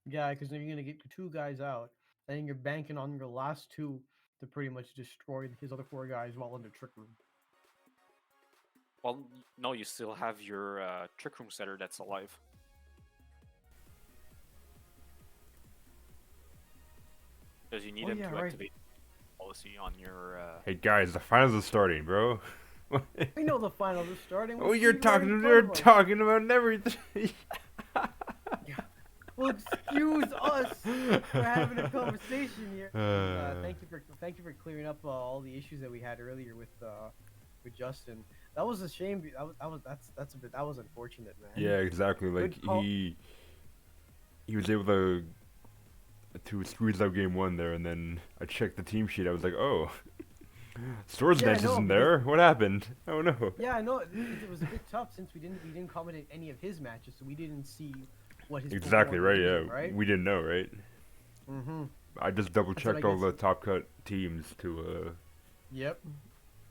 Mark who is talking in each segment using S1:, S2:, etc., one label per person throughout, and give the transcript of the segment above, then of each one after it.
S1: Yeah, because then you're gonna get two guys out, and you're banking on your last two to pretty much destroy his other four guys while in the trick room.
S2: Well, no, you still have your trick room setter that's alive. Because you need
S1: Oh
S2: him
S1: yeah,
S2: to
S1: right.
S2: activate policy on your.
S3: Hey guys, the finals are starting, bro.
S1: We know the finals are starting.
S3: Oh,
S1: We see it right in front
S3: you're
S1: of us.
S3: talking about everything.
S1: Yeah. Well, excuse us for having a conversation here. Thank you for clearing up all the issues that we had earlier with Justin. That was a shame. That's a bit that was unfortunate, man.
S3: Yeah, exactly. Like
S1: Good call.
S3: he was able to squeeze out game one there, and then I checked the team sheet. I was like, oh, Swords
S1: Yeah,
S3: Bench
S1: no,
S3: isn't
S1: because
S3: there. What happened? Oh no.
S1: yeah, I know it was a bit tough since we didn't commentate any of his matches, so we didn't see what his
S3: Exactly
S1: Pokemon were
S3: right.
S1: using,
S3: Yeah,
S1: right?
S3: we didn't know, right?
S1: Mm-hmm.
S3: I just double
S1: That's what I
S3: checked all
S1: guess.
S3: the top cut teams to
S1: Yep.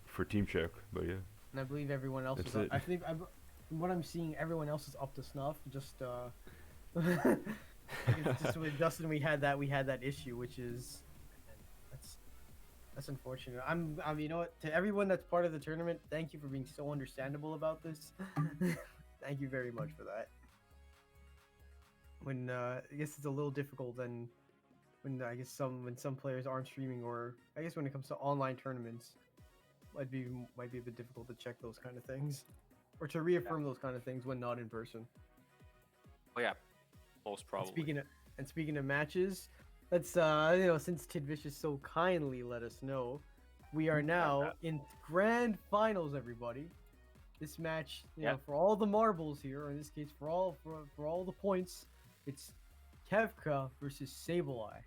S3: for team check, but yeah,
S1: And I believe everyone else
S3: that's
S1: is up.
S3: it.
S1: I think from what I'm seeing, everyone else is up to snuff. Just it's just with Justin, we had that issue, which is that's that's unfortunate. You know what? To everyone that's part of the tournament, thank you for being so understandable about this. Thank you very much for that. When I guess it's a little difficult than when I guess some players aren't streaming, or I guess when it comes to online tournaments, might be a bit difficult to check those kind of things, or to
S2: Yeah.
S1: reaffirm those kind of things when not in person.
S2: Oh yeah, most
S1: And
S2: probably.
S1: speaking of matches, let's since Tidvicious so kindly let us know, we are
S2: About
S1: now
S2: that.
S1: in grand finals, everybody. This match,
S2: Yeah.
S1: for all the marbles here, or in this case for all the points, it's Kevka versus Sableye.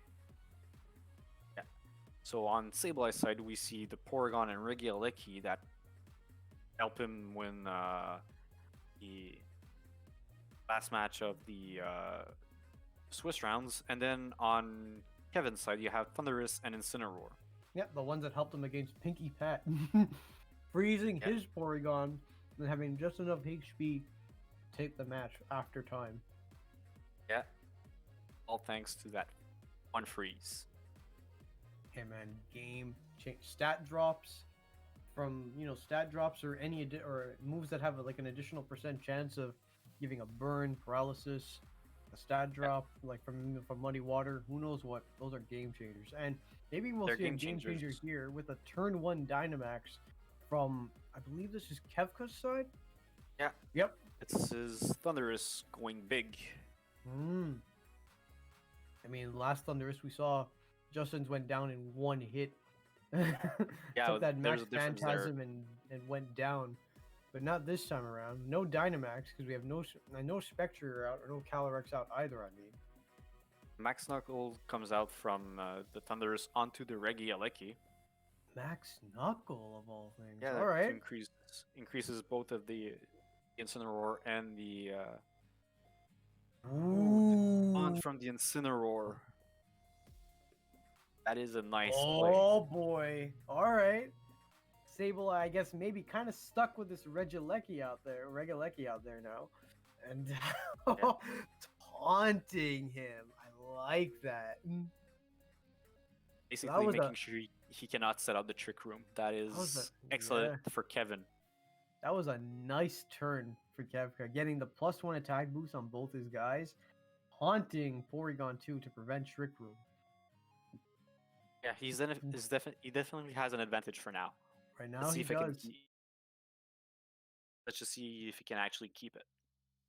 S2: Yeah. So on Sableye's side, we see the Porygon and Regieleki that help him win the last match of the Swiss rounds, and then on Kevin's side, you have Thundurus and Incineroar.
S1: Yep, the ones that helped him against Pinky Pat, freezing
S2: Yeah.
S1: his Porygon and having just enough HP to take the match after time.
S2: Yeah. All thanks to that one freeze.
S1: Hey man, game change stat drops from stat drops or or moves that have like an additional percent chance of giving a burn, paralysis, a stat
S2: Yeah.
S1: drop like from Muddy Water. Who knows what? Those are game changers, and maybe we'll
S2: They're
S1: see a
S2: game
S1: game changer
S2: changers.
S1: here with a turn one Dynamax from I believe this is Kevka's side.
S2: Yeah.
S1: Yep.
S2: It's his Thundurus going big.
S1: Mm. I mean, last Thunderous we saw, Justin's went down in one hit.
S2: Yeah,
S1: Took that
S2: there's
S1: Max
S2: a difference there.
S1: Phantasm and went down, but not this time around. No Dynamax because we have no Spectre out or no Calyrex out either. I mean,
S2: Max Knuckle comes out from the Thundurus onto the Regieleki.
S1: Max Knuckle of all things.
S2: Yeah,
S1: All
S2: that
S1: right.
S2: increases both of the Incineroar and the on
S1: Ooh.
S2: from the Incineroar. That is a nice play.
S1: Oh boy. All right. Sable, I guess maybe kind of stuck with this Regieleki out there now, and
S2: Yeah.
S1: taunting him. I like that. That
S2: Basically
S1: was a
S2: making sure he cannot set up the trick room. That
S1: was
S2: is
S1: a
S2: excellent
S1: yeah.
S2: for Kevin.
S1: That was a nice turn for Kevka, getting the +1 attack boost on both his guys, haunting Porygon 2 to prevent Trick Room.
S2: Yeah, he definitely has an advantage for now.
S1: Right now
S2: Let's see
S1: he
S2: if I can
S1: does.
S2: let's just see if he can actually keep it.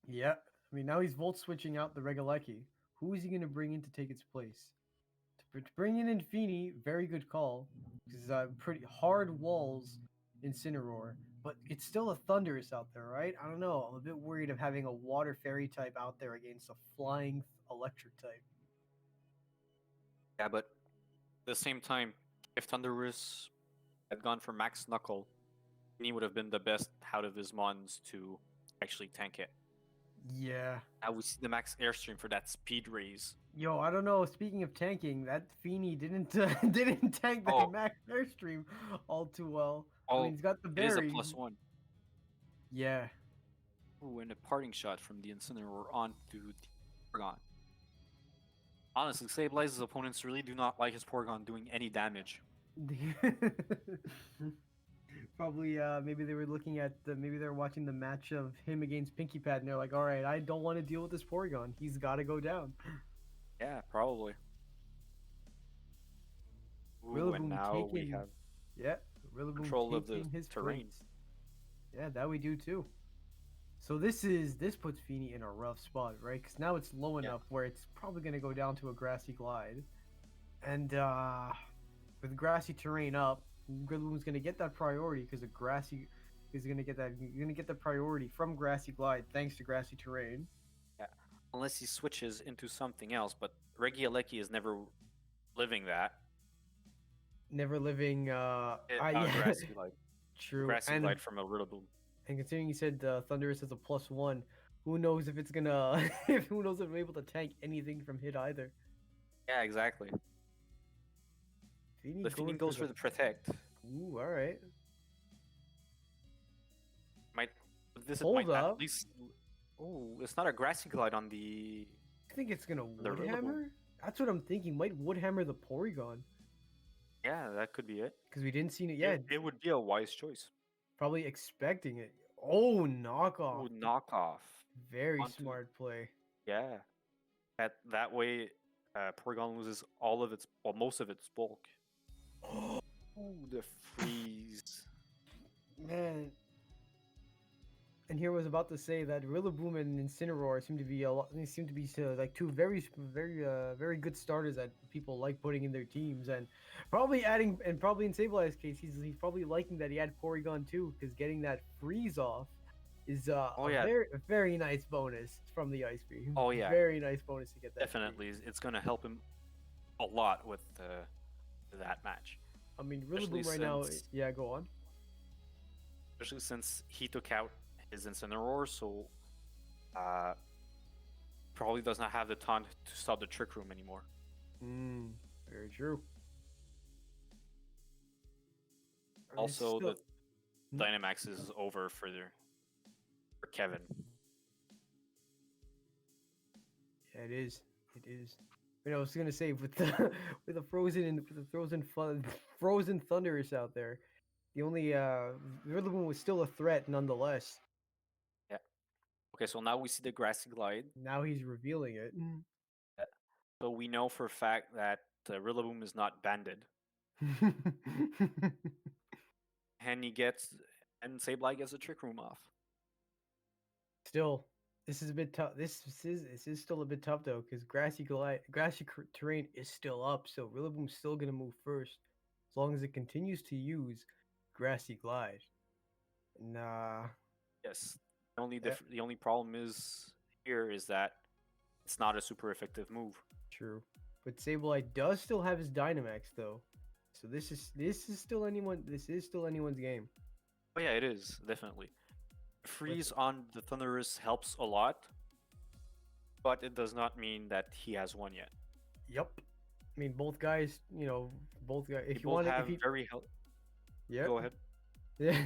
S1: Yeah. I mean, now he's Volt switching out the Regieleki. Who is he going to bring in to take its place? To bring in Infini, very good call. Because pretty hard walls Incineroar. But it's still a Thundurus out there, right? I don't know. I'm a bit worried of having a Water Fairy type out there against a Flying Electric type.
S2: Yeah, but at the same time, if Thundurus had gone for Max Knuckle, he would have been the best out of his mons to actually tank it.
S1: Yeah.
S2: Now we see the Max Airstream for that speed raise.
S1: Yo, I don't know. Speaking of tanking, that Feeny didn't didn't tank that
S2: Oh,
S1: Max Airstream all too well. I mean,
S2: oh,
S1: he's got the
S2: it is a
S1: berry.
S2: +1.
S1: Yeah.
S2: Ooh, and a parting shot from the Incineroar onto the Porygon. Honestly, Sableye's opponents really do not like his Porygon doing any damage.
S1: Probably, maybe they were looking at maybe they're watching the match of him against Pinky Pad, and they're like, "All right, I don't want to deal with this Porygon. He's got to go down."
S2: Yeah, probably. Ooh, and
S1: Rillaboom
S2: now we
S1: taking,
S2: have
S1: yeah, Rillaboom
S2: control of the
S1: taking his
S2: terrain.
S1: place. Yeah, that we do too. So this puts Feeney in a rough spot, right? Because now it's low enough where it's probably gonna go down to a grassy glide, and with grassy terrain up, Rillaboom's gonna get that priority because the grassy is gonna get that. You're gonna get the priority from grassy glide thanks to grassy terrain.
S2: Yeah, unless he switches into something else, but Regieleki is never living that.
S1: Never living. Yeah,
S2: Grassy Glide.
S1: true.
S2: Grassy
S1: And
S2: Glide from a Rillaboom.
S1: and considering you said Thunderous has a +1, who knows if it's gonna? Who knows if we're able to tank anything from hit either.
S2: Yeah, exactly.
S1: Feeney
S2: The Feeney goes for the Protect.
S1: Ooh, all right.
S2: This
S1: Hold
S2: might
S1: up.
S2: at least. Oh, it's not a Grassy Glide on the.
S1: I think it's gonna
S2: The Rillaboom.
S1: Woodhammer. That's what I'm thinking. Might Woodhammer the Porygon
S2: Yeah, that could be it.
S1: because we didn't see it. Yeah,
S2: It would be a wise choice.
S1: probably expecting it. Oh, knockoff.
S2: Oh, knockoff.
S1: Very
S2: onto-
S1: smart play.
S2: Yeah. That way, Porygon loses most of its bulk. Ooh, the freeze.
S1: Man. And here was about to say that Rillaboom and Incineroar seem to be like two very good starters that people like putting in their teams, and probably in Sableye's case he's probably liking that he had Porygon too, because getting that freeze off is very nice bonus from the Ice Beam.
S2: Oh, yeah.
S1: Very nice bonus to get that.
S2: Definitely, it's gonna help him a lot with that match.
S1: I mean,
S2: Especially
S1: Rillaboom right now.
S2: since-
S1: Yeah, go on.
S2: Especially since he took out his Incineroar, so probably does not have the taunt to stop the Trick Room anymore.
S1: Very true. I mean,
S2: Also,
S1: still-
S2: the Dynamax is over for Kevin.
S1: Yeah, it is. It is. I was gonna say with the with the frozen Thunderous out there, the only Rillaboom was still a threat nonetheless.
S2: Yeah. Okay, so now we see the Grassy Glide.
S1: Now he's revealing it.
S2: So we know for a fact that Rillaboom is not banded, and Sableye gets a Trick Room off.
S1: Still, this is a bit tough. This is still a bit tough though, because grassy terrain is still up, so Rillaboom's still gonna move first, as long as it continues to use grassy glide. Nah.
S2: Yes. The only problem is that it's not a super effective move.
S1: True, but Sableye does still have his Dynamax though, so this is still anyone's game.
S2: Oh yeah, it is definitely. Freeze on the Thunderous helps a lot, but it does not mean that he has won yet.
S1: Yep. I mean, both guys. If you
S2: both
S1: want,
S2: have very
S1: yeah.
S2: Go ahead.
S1: Yeah,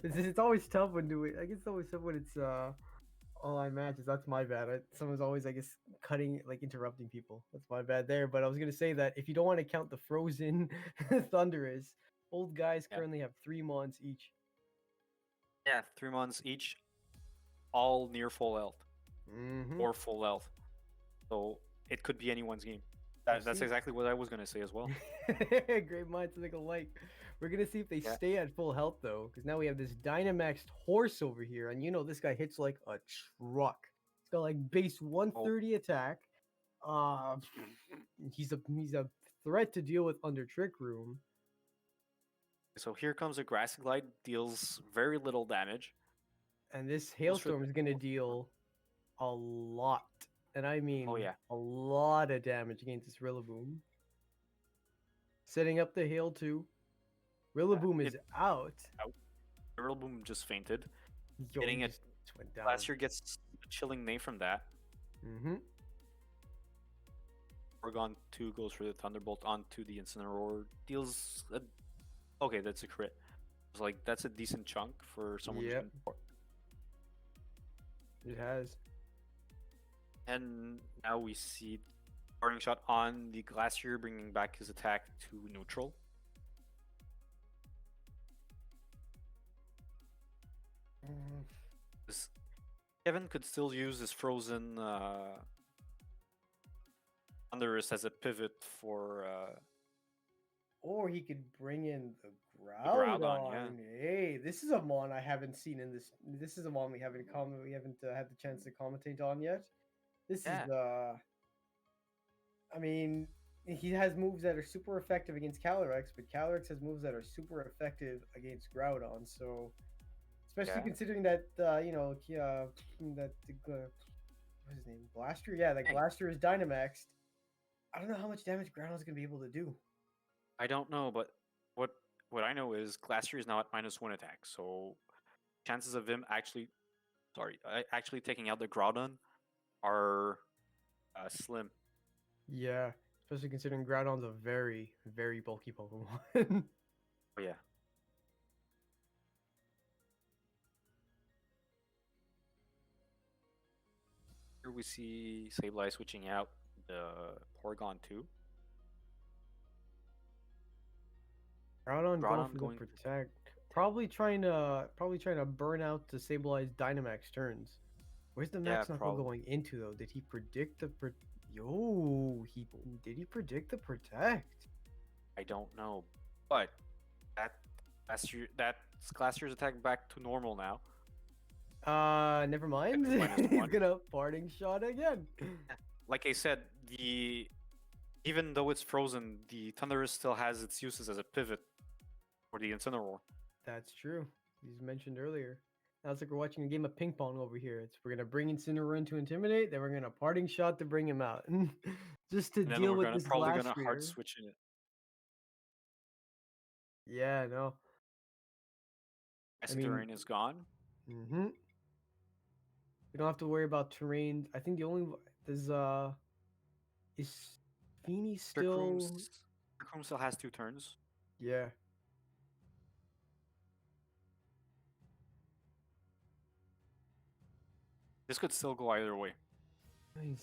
S1: it's always tough when doing. I guess it's always tough when it's online matches. That's my bad. Someone's always, I guess, interrupting people. That's my bad there. But I was gonna say that if you don't want to count the frozen Thunderous, both guys currently have 3 months each.
S2: Yeah, 3 months each, all near full health or full health. So it could be anyone's game. That's exactly what I was gonna say as well.
S1: Great minds think alike. We're gonna see if they stay at full health though, because now we have this Dynamaxed horse over here, and this guy hits like a truck. He's got like base 130 attack. He's a threat to deal with under Trick Room.
S2: So here comes a Grassy Glide, deals very little damage.
S1: And this Hailstorm is gonna deal a lot. And I mean a lot of damage against this Rillaboom. Setting up the Hail too. Rillaboom is out.
S2: Rillaboom just fainted.
S1: Getting it went down.
S2: Last year gets a chilling name from that. Porygon 2 goes for the Thunderbolt onto the Incineroar. Deals okay, that's a crit. It's like that's a decent chunk for someone who's been...
S1: It has.
S2: And now we see Parting shot on the Glacier, bringing back his attack to neutral. This- Kevin could still use his frozen Thunderous as a pivot for
S1: Or he could bring in the
S2: Groudon,
S1: Groudon. Hey, this is a mon I haven't seen in this. This is a mon we haven't had the chance to commentate on yet. This
S2: Yeah.
S1: is I mean, he has moves that are super effective against Calyrex, but Calyrex has moves that are super effective against Groudon. So, especially
S2: Yeah.
S1: considering that that what's his name, Blaster? Yeah, that
S2: Hey.
S1: Blaster is Dynamaxed. I don't know how much damage Groudon's gonna be able to do.
S2: I don't know, but what I know is Glacier is now at -1 attack, so chances of him actually taking out the Groudon are slim.
S1: Yeah, especially considering Groudon's a very, very bulky Pokemon.
S2: Oh yeah. Here we see Sableye switching out the Porygon 2.
S1: Groudon
S2: Groudon
S1: going
S2: going
S1: for
S2: for
S1: the protect. Probably trying to burn out the Sableye's Dynamax turns. Where's the
S2: Yeah,
S1: Max Knuckle
S2: probably.
S1: going into though? Did he predict the did he predict the protect?
S2: I don't know, but that's Glacier's attack back to normal now.
S1: Never mind.
S2: -1.
S1: He's gonna parting shot again.
S2: Like I said, even though it's frozen, the Thunderous still has its uses as a pivot for the Incineroar.
S1: That's true. He's mentioned earlier. Now it's like we're watching a game of ping pong over here. We're gonna bring Incineroar in to intimidate, then we're gonna parting shot to bring him out, just to
S2: And then
S1: deal
S2: we're
S1: with
S2: gonna
S1: this
S2: probably
S1: Glastrier.
S2: gonna hard switch in it.
S1: Yeah, no.
S2: Icy
S1: mean-
S2: terrain is gone.
S1: Mm-hmm. We don't have to worry about terrain. I think the only is Feeny still.
S2: Trick Room still has 2 turns.
S1: Yeah.
S2: This could still go either way.
S1: We're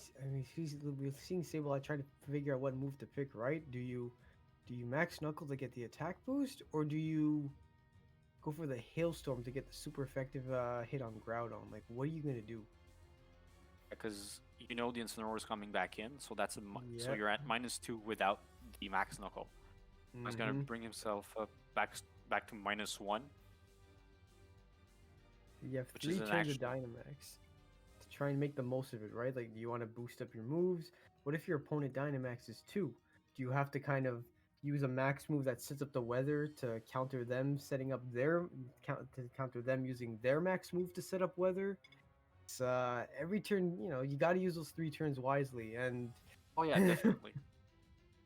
S1: seeing Sableye try to figure out what move to pick. Right? Do you Max Knuckle to get the attack boost, or do you go for the Hailstorm to get the super effective hit on Groudon? Like, what are you gonna do?
S2: Because you know the Incineroar is coming back in, so that's so
S1: Yep.
S2: you're at -2 without the Max Knuckle. He's gonna
S1: Mhm.
S2: bring himself up back to -1.
S1: You have
S2: Which
S1: 3
S2: is an
S1: turns of
S2: action.
S1: Dynamax to try and make the most of it, right? Like, do you want to boost up your moves? What if your opponent Dynamaxes 2? Do you have to kind of use a max move that sets up the weather to counter them setting up to counter them using their max move to set up weather? It's every turn, you got to use those 3 turns wisely. And
S2: Oh yeah, definitely.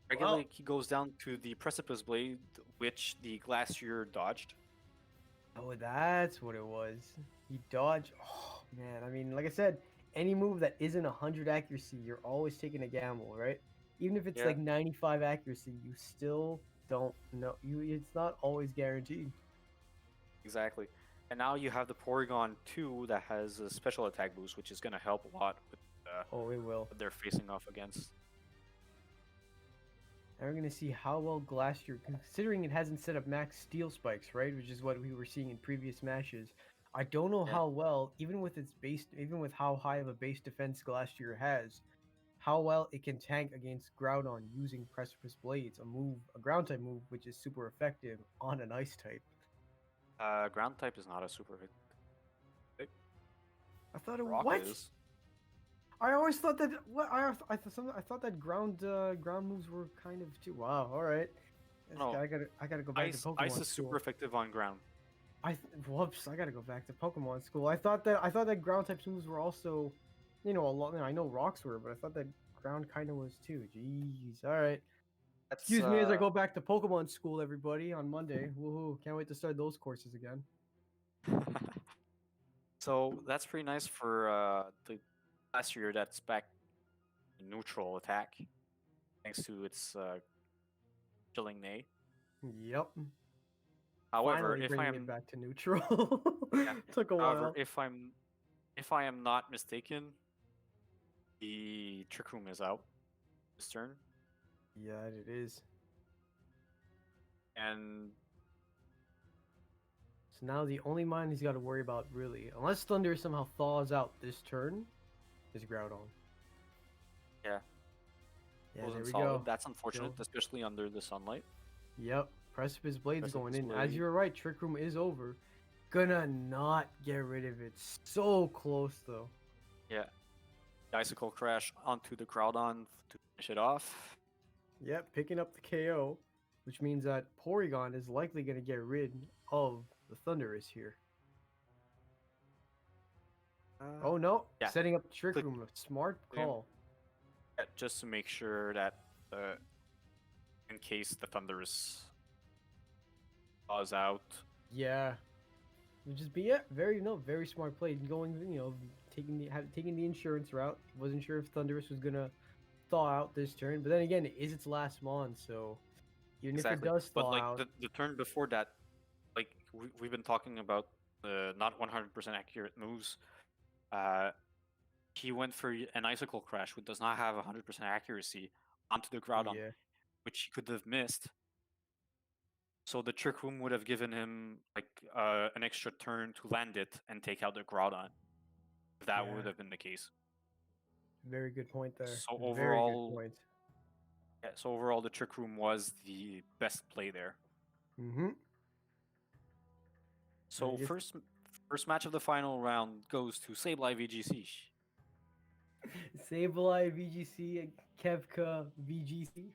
S2: Regularly,
S1: Well-
S2: he goes down to the Precipice Blade, which the Glacier dodged.
S1: oh, that's what it was. He dodged. Oh man, I mean, like I said, any move that isn't 100 accuracy, you're always taking a gamble, right? Even if it's
S2: Yeah.
S1: like 95 accuracy, you still don't know. It's not always guaranteed.
S2: Exactly. And now you have the Porygon 2 that has a special attack boost, which is going to help a lot with
S1: Oh, it will.
S2: what they're facing off against.
S1: And we're gonna see how well Glacier, considering it hasn't set up max steel spikes, right? Which is what we were seeing in previous matches. I don't know
S2: Yeah.
S1: how well, even with how high of a base defense Glacier has, how well it can tank against Groudon using Precipice Blades, a ground type move, which is super effective on an ice type.
S2: Ground type is not a super hit.
S1: I thought it
S2: Rock
S1: what?
S2: is.
S1: I always thought that I thought that ground moves were kind of too. Wow, all right.
S2: No.
S1: I gotta go back
S2: Ice,
S1: to Pokemon
S2: ice is
S1: school.
S2: super effective on ground.
S1: Whoops! I gotta go back to Pokemon school. I thought that ground type moves were also, a lot. I know rocks were, but I thought that ground kind of was too. Jeez. All right.
S2: That's,
S1: Excuse me as I go back to Pokemon school, everybody, on Monday. Woohoo! Can't wait to start those courses again.
S2: So that's pretty nice for the last year that's back in neutral attack, thanks to its chilling neigh.
S1: Yep.
S2: However,
S1: Finally
S2: if
S1: bringing
S2: I
S1: it
S2: am
S1: back to neutral. Took a
S2: however,
S1: while.
S2: if I am not mistaken, the Trick Room is out. this turn.
S1: Yeah, it is.
S2: And
S1: So now the only mine he's got to worry about, really, unless Thunder somehow thaws out this turn, is Groudon.
S2: yeah,
S1: Yeah,
S2: wasn't
S1: there we
S2: solid.
S1: go.
S2: That's unfortunate,
S1: Go.
S2: especially under the sunlight.
S1: Yep, Precipice Blade's going
S2: Precipice
S1: in. As
S2: Blade.
S1: you were right, Trick Room is over. Gonna not get rid of it. So close, though.
S2: Yeah. The Icicle Crash onto the Groudon to finish it off.
S1: Yep, picking up the KO, which means that Porygon is likely gonna get rid of the Thundurus here. Oh no,
S2: yeah.
S1: setting up Trick
S2: Click-
S1: Room. A smart
S2: Click him.
S1: call.
S2: Yeah, just to make sure that in case the Thunderous thaws out.
S1: Yeah. Would just be very smart play. Going, taking the insurance route. Wasn't sure if Thundurus was gonna thaw out this turn, but then again, it is its last mon, so even if it does
S2: But
S1: thaw
S2: like
S1: out,
S2: the turn before that, like we've been talking about the not 100% accurate moves. He went for an Icicle Crash, which does not have 100% accuracy, onto the Groudon,
S1: yeah,
S2: which he could have missed. So the Trick Room would have given him like an extra turn to land it and take out the Groudon. If that
S1: Yeah.
S2: would have been the case.
S1: very good point there.
S2: So
S1: Very good
S2: overall,
S1: point.
S2: yeah, so overall, the Trick Room was the best play there.
S1: Mm-hmm.
S2: So
S1: just-
S2: first match of the final round goes to SableyeVGC.
S1: SableyeVGC and KevkaVGC.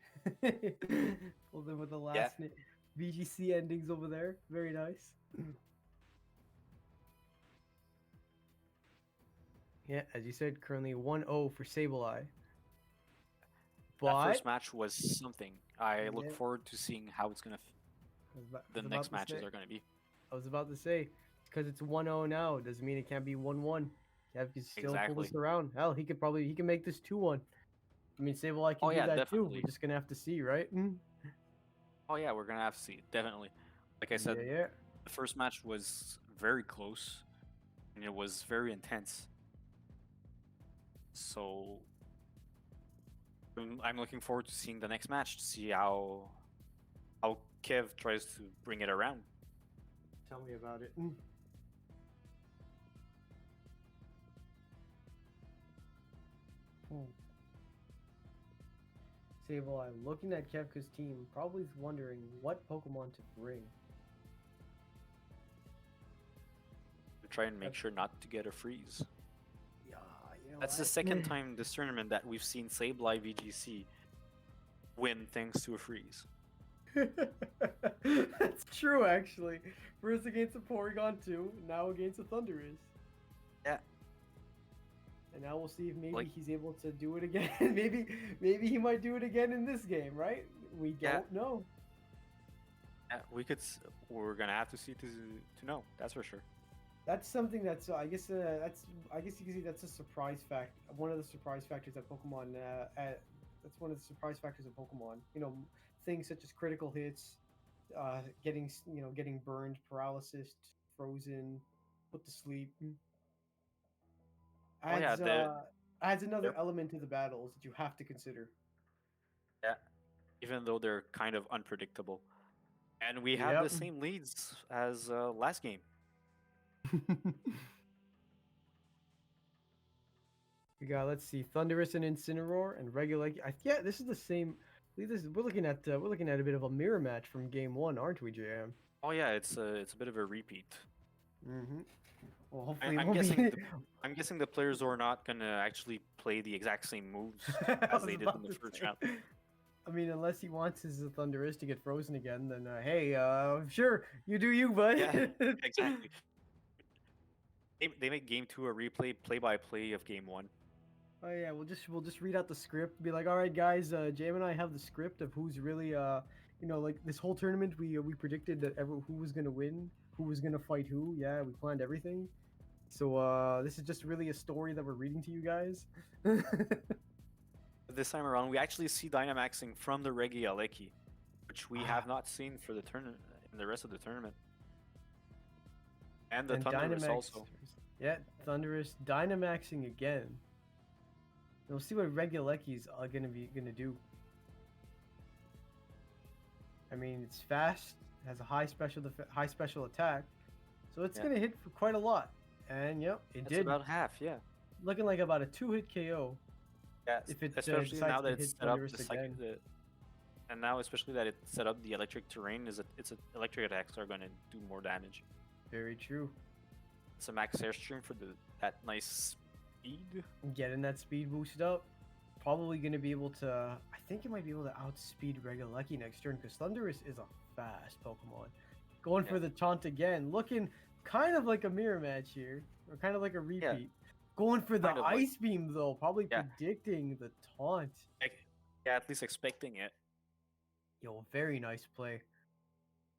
S1: Pulled them with the last name. VGC endings over there. Very nice. Yeah, as you said, currently 1-0 for Sableye.
S2: That
S1: But
S2: first match was something. I look
S1: Yeah.
S2: forward to seeing how it's gonna. The next matches are gonna be.
S1: I was about to say, because it's 1-0 now, doesn't mean it can't be 1-1. Kev can still pull this
S2: Exactly.
S1: around. Hell, he can make this 2-1. I mean, Sableye can
S2: Oh,
S1: do
S2: yeah,
S1: that too.
S2: definitely.
S1: We're just gonna have to see, right?
S2: Oh yeah, we're gonna have to see, definitely. Like I said,
S1: Yeah.
S2: the first match was very close, and it was very intense. So I'm looking forward to seeing the next match to see how Kev tries to bring it around.
S1: Tell me about it. Sableye, looking at Kevka's team, probably is wondering what Pokemon to bring.
S2: To try and make sure not to get a freeze.
S1: Yeah,
S2: That's the second time this tournament that we've seen SableyeVGC win thanks to a freeze.
S1: That's true, actually. First against a Porygon 2, now against a Thundurus.
S2: Yeah.
S1: And now we'll see if maybe
S2: Like-
S1: he's able to do it again. maybe he might do it again in this game, right? We don't know.
S2: Yeah, we're gonna have to see to know. That's for sure.
S1: That's something that's I guess you can see that's a surprise fact. One of the surprise factors that Pokemon that's one of the surprise factors of Pokemon. Things such as critical hits, getting burned, paralysis, frozen, put to sleep. Adds, adds another element to the battles that you have to consider.
S2: Yeah, even though they're kind of unpredictable, and we have the same leads as last game.
S1: We got, let's see, Thundurus and Incineroar and regular. Yeah, this is the same. We're looking at a bit of a mirror match from game 1, aren't we, JM?
S2: Oh yeah, it's a bit of a repeat.
S1: Mm-hmm. Well, hopefully,
S2: I'm guessing the players are not gonna actually play the exact same moves as they did in the first round.
S1: I mean, unless he wants his Thundurus to get frozen again, then hey, sure, you do you, bud.
S2: Yeah, exactly. They make game 2 a replay, play-by-play of game 1.
S1: Oh yeah, we'll just read out the script. Be like, all right, guys, Jam and I have the script of who's really like this whole tournament we predicted that who was gonna win, who was gonna fight who. Yeah, we planned everything. So this is just really a story that we're reading to you guys.
S2: This time around, we actually see Dynamaxing from the Regieleki, which we have not seen for the tournament in the rest of the tournament. And the Thundurus also.
S1: Yeah, Thundurus Dynamaxing again. We'll see what Regulecki's gonna do. I mean, it's fast, has a high special attack, so it's gonna hit for quite a lot. And yep, it
S2: That's
S1: did.
S2: about half, yeah.
S1: Looking like about a 2-hit KO.
S2: Yeah,
S1: If it
S2: especially
S1: decides
S2: now
S1: to
S2: that
S1: hit
S2: it's set up
S1: Thunderous again.
S2: and now especially that it's set up the electric terrain it's electric attacks are gonna do more damage.
S1: Very true.
S2: It's a max airstream for that nice speed.
S1: Getting that speed boost up. Probably going to be able to... I think it might be able to outspeed Regalecki next turn, because Thunderous is a fast Pokemon. Going for the taunt again. Looking kind of like a mirror match here. Or kind of like a repeat. Going for the
S2: Kind of
S1: Ice Beam, though. Probably predicting the taunt.
S2: Yeah, at least expecting it.
S1: Yo, very nice play.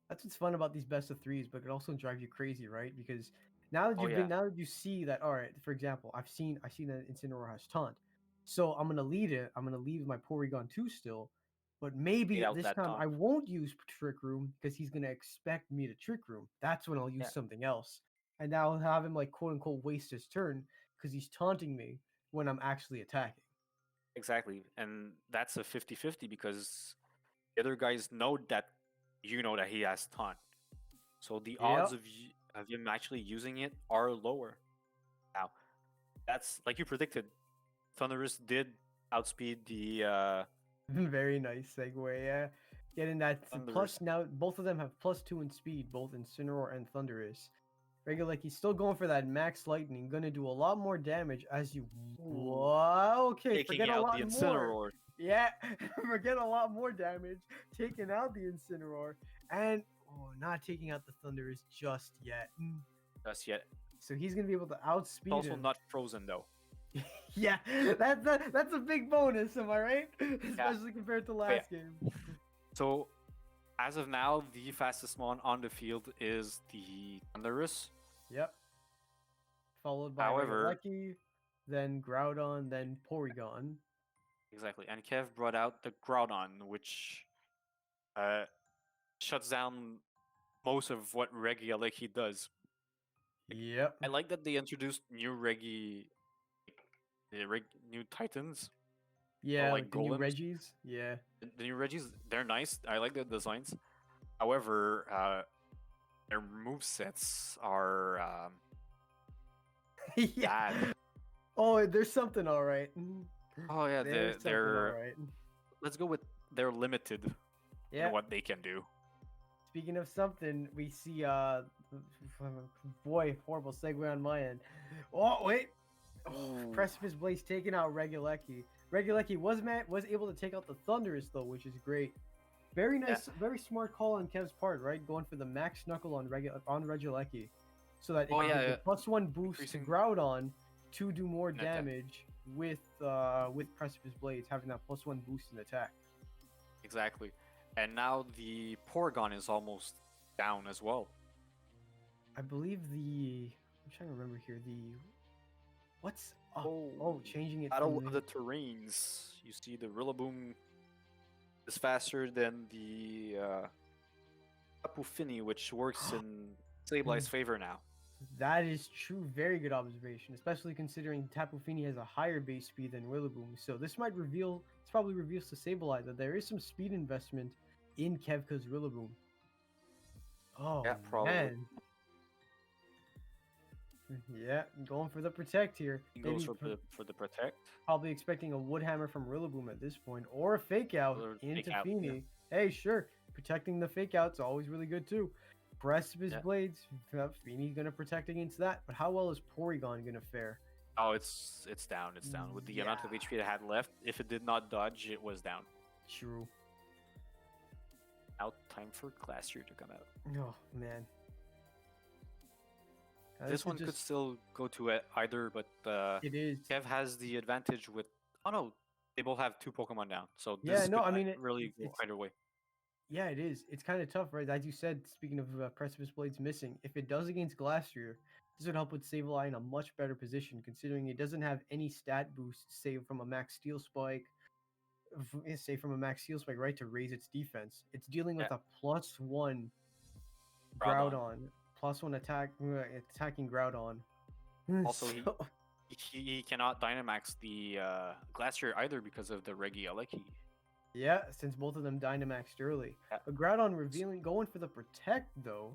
S1: That's what's fun about these best of threes, but it can also drive you crazy, right? Because now that now that you see that, all right, for example, I've seen that Incineroar has taunt. So I'm gonna lead it. I'm gonna leave my Porygon 2 still, but maybe this time
S2: taunt.
S1: I won't use Trick Room because he's gonna expect me to Trick Room. That's when I'll use something else, and now I'll have him like quote unquote waste his turn because he's taunting me when I'm actually attacking.
S2: Exactly, and that's a 50-50 because the other guys know that you know that he has taunt, so the odds of him actually using it are lower. Now, that's like you predicted. Thunderous did outspeed the.
S1: Very nice segue, yeah. Getting that plus now, both of them have +2 in speed, both Incineroar and Thunderous. Regalecki's still going for that max lightning, gonna do a lot more damage as you. Whoa, okay, forget a lot more. Yeah, forget a lot more damage. Taking out the Incineroar and not taking out the Thunderous just yet.
S2: Just yet.
S1: So he's gonna be able to outspeed him.
S2: Also not frozen though.
S1: Yeah, that's a big bonus, am I right? Especially compared to last game.
S2: So, as of now, the fastest one on the field is the Thunderous.
S1: Yep. Followed by Regalecki, then Groudon, then Porygon.
S2: Exactly, and Kev brought out the Groudon, which shuts down most of what Regalecki does.
S1: Yep.
S2: I like that they introduced new new Titans.
S1: Yeah, like the new Reggies. Yeah.
S2: The new Reggies, they're nice. I like the designs. However, their movesets are bad.
S1: Oh, there's something all right.
S2: Oh yeah, they're
S1: all right.
S2: Let's go with they're limited in what they can do.
S1: Speaking of something, we see boy, horrible segue on my end. Oh wait. Precipice Blaze taking out Regalecki. Regalecki was able to take out the Thunderous though, which is great. Very nice, very smart call on Kev's part, right? Going for the max knuckle on Regalecki, so that it can get the +1 boost to Groudon to do more damage with Precipice Blades having that +1 boost in attack.
S2: Exactly, and now the Porygon is almost down as well.
S1: I believe I'm trying to remember here what's changing it.
S2: Battle of the terrains. You see the Rillaboom is faster than the Tapu Fini, which works in Sableye's favor now.
S1: That is true. Very good observation, especially considering Tapu Fini has a higher base speed than Rillaboom. So this probably reveals to Sableye that there is some speed investment in Kevka's Rillaboom. Oh, yeah, probably. Man. Yeah, going for the Protect here.
S2: He goes for the Protect.
S1: Probably expecting a Wood Hammer from Rillaboom at this point, or a Fake Out into Fini. Yeah. Hey, sure, protecting the Fake Out's always really good too. Precipice Blades, Fini's gonna protect against that, but how well is Porygon gonna fare?
S2: Oh, it's down. It's down with the amount of HP it had left. If it did not dodge, it was down.
S1: True.
S2: Now time for Glastrier to come out.
S1: Oh man.
S2: This one could still go to either, but
S1: it is.
S2: Kev has the advantage with. Oh no, they both have 2 Pokemon down, so
S1: this I mean,
S2: really go either way.
S1: Yeah, it is. It's kind of tough, right? As you said, speaking of Precipice Blades missing, if it does against Glastrier, this would help with Sableye in a much better position, considering it doesn't have any stat boost, say from a Max Steel Spike, right, to raise its defense. It's dealing with a +1 Groudon. +1 attack, attacking Groudon.
S2: Also, he cannot Dynamax the Glacier either because of the Regieleki.
S1: Yeah, since both of them Dynamaxed early.
S2: Yeah.
S1: But Groudon revealing, going for the Protect though.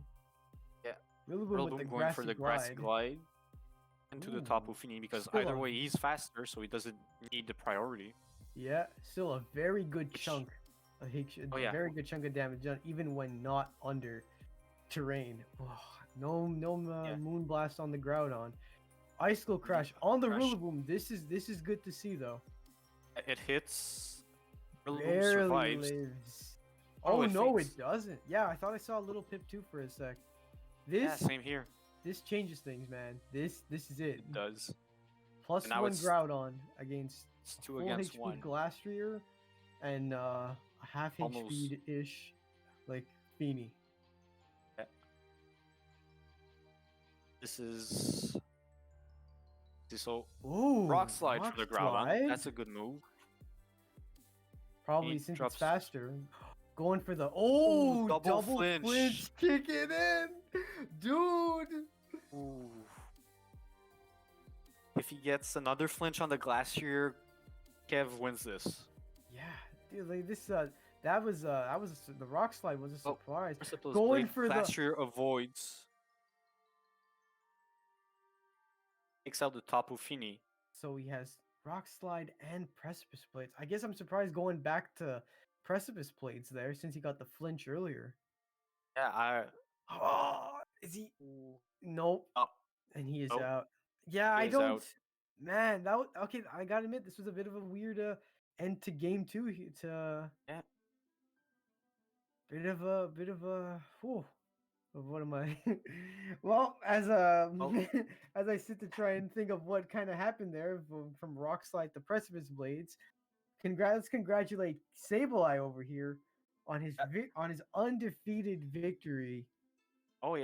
S2: Yeah.
S1: Rillaboom with the
S2: Rillaboom going for
S1: Grassy
S2: the Grassy Glide into the Tapu
S1: Ooh,
S2: Fini because
S1: still
S2: either
S1: a-
S2: way he's faster, so he doesn't need the priority.
S1: Yeah, still a very good
S2: Which-
S1: chunk.
S2: Oh, yeah.
S1: Very good chunk of damage done, even when not under terrain. Oh, no
S2: Yeah.
S1: Moonblast on the Groudon. Icicle Crash on the Rillaboom. This is good to see though.
S2: It hits. Rillaboom
S1: Barely
S2: survives.
S1: lives.
S2: Oh,
S1: Oh,
S2: it
S1: no,
S2: faints.
S1: it doesn't. Yeah, I thought I saw a little Pip too for a sec.
S2: Yeah,
S1: This
S2: same here.
S1: this changes things, man. This is it.
S2: It does.
S1: Plus
S2: And now
S1: one
S2: it's-
S1: Groudon against
S2: It's 2
S1: full
S2: against
S1: HP
S2: 1.
S1: Glastrier and a half
S2: Almost.
S1: HP ish like Feeny.
S2: This is. So
S1: Ooh,
S2: Rock Slide for the Groudon.
S1: Slide?
S2: That's a good move.
S1: Probably
S2: he
S1: since
S2: drops-
S1: it's faster. Going for the
S2: Ooh, double
S1: double
S2: flinch.
S1: kick it in, dude.
S2: Ooh. If he gets another flinch on the Glacier, Kev wins this.
S1: Yeah, dude, like this. That was the Rock Slide was a
S2: Oh,
S1: surprise.
S2: Precipitous
S1: Going
S2: Blade,
S1: for the-
S2: Glacier avoids. Takes out the Tapu Fini.
S1: So he has Rock Slide and Precipice Blades. I guess I'm surprised going back to Precipice Blades there since he got the flinch earlier.
S2: Yeah,
S1: Oh, is he? Nope.
S2: Oh.
S1: And he is
S2: Nope.
S1: out. Yeah,
S2: He
S1: I
S2: is
S1: don't.
S2: out.
S1: Man, that was okay. I gotta admit, this was a bit of a weird end to game two. It's
S2: Yeah.
S1: bit of a. Whew, what am I? Well, as
S2: Oh.
S1: as I sit to try and think of what kind of happened there from Rock Slide to Precipice Blades. Let's congratulate Sableye over here on his on his undefeated victory